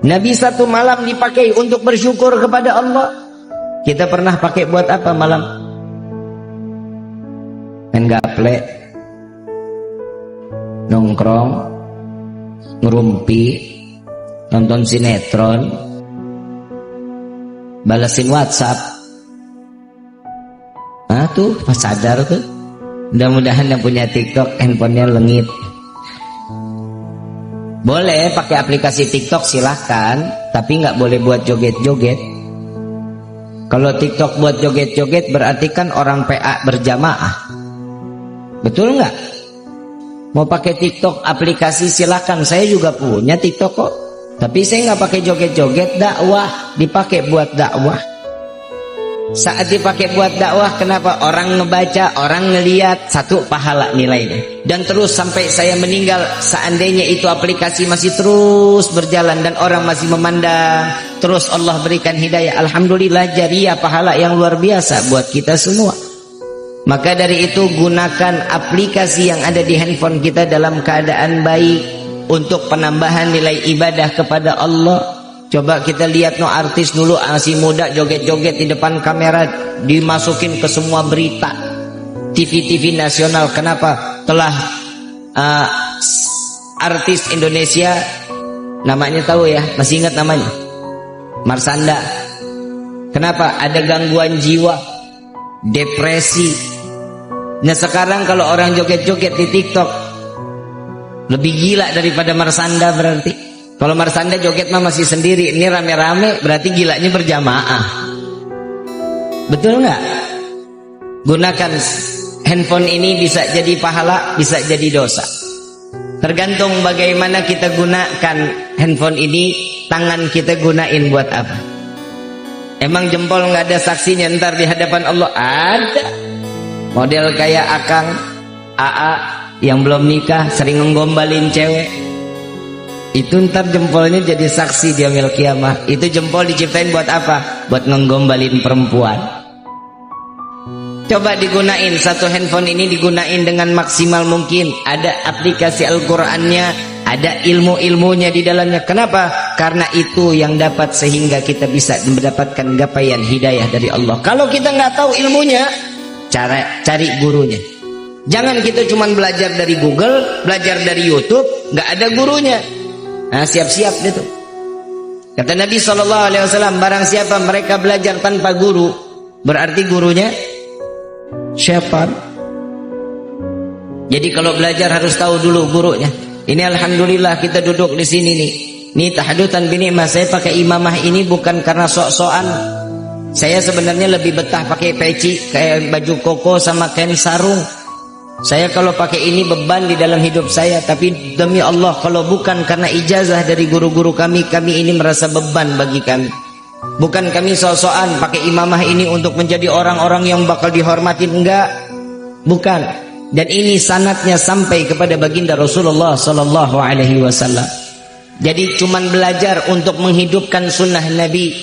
Nabi satu malam dipakai untuk bersyukur kepada Allah. Kita pernah pakai buat apa malam? Main gaple, nongkrong, ngerumpi, nonton sinetron, balesin WhatsApp. Ah tuh pas sadar tuh. Mudah-mudahan yang punya TikTok handphonenya lengit. Boleh pakai aplikasi TikTok silahkan, tapi nggak boleh buat joget-joget. Kalau TikTok buat joget-joget berarti kan orang PA berjamaah. Betul nggak? Mau pakai TikTok aplikasi silahkan, saya juga punya TikTok kok. Tapi saya nggak pakai joget-joget, dakwah dipakai buat dakwah. Saat dipakai buat dakwah, kenapa? Orang ngebaca, orang ngeliat, satu pahala nilainya. Dan terus sampai saya meninggal, seandainya itu aplikasi masih terus berjalan dan orang masih memandang, terus Allah berikan hidayah, alhamdulillah jariah, pahala yang luar biasa buat kita semua. Maka dari itu gunakan aplikasi yang ada di handphone kita dalam keadaan baik untuk penambahan nilai ibadah kepada Allah. Coba kita lihat artis dulu masih muda joget-joget di depan kamera, dimasukin ke semua berita TV-TV nasional. Kenapa? Telah artis Indonesia, namanya tahu ya, masih ingat namanya? Marshanda. Kenapa? Ada gangguan jiwa, depresi. Nah sekarang kalau orang joget-joget di TikTok lebih gila daripada Marshanda berarti. Kalau Marshanda joget mah masih sendiri, ini rame-rame berarti gilanya berjamaah. Betul nggak? Gunakan handphone ini, bisa jadi pahala, bisa jadi dosa. Tergantung bagaimana kita gunakan handphone ini. Tangan kita gunain buat apa? Emang jempol nggak ada saksinya ntar di hadapan Allah? Ada. Model kayak Akang, AA yang belum nikah sering nggombalin cewek. Itu ntar jempolnya jadi saksi di yaumil kiamah. Itu jempol diciptain buat apa? Buat ngenggombalin perempuan. Coba digunain, satu handphone ini digunain dengan maksimal mungkin. Ada aplikasi Al-Qur'annya, ada ilmu-ilmunya di dalamnya. Kenapa? Karena itu yang dapat sehingga kita bisa mendapatkan gapaian hidayah dari Allah. Kalau kita nggak tahu ilmunya, cari gurunya. Jangan kita cuma belajar dari Google, belajar dari YouTube, nggak ada gurunya. Nah siap-siap gitu. Kata Nabi SAW, barang siapa mereka belajar tanpa guru, berarti gurunya syaitan. Jadi kalau belajar harus tahu dulu gurunya. Ini alhamdulillah kita duduk di sini nih. Ini tahadutan binikmah. Saya pakai imamah ini bukan karena sok-sokan. Saya sebenarnya lebih betah pakai peci, kayak baju koko sama kain sarung. Saya kalau pakai ini beban di dalam hidup saya. Tapi demi Allah, kalau bukan karena ijazah dari guru-guru kami ini merasa beban bagi kami. Bukan kami sok-sokan pakai imamah ini untuk menjadi orang-orang yang bakal dihormatin, enggak. Bukan. Dan ini sanadnya sampai kepada baginda Rasulullah SAW. Jadi cuman belajar untuk menghidupkan sunnah Nabi.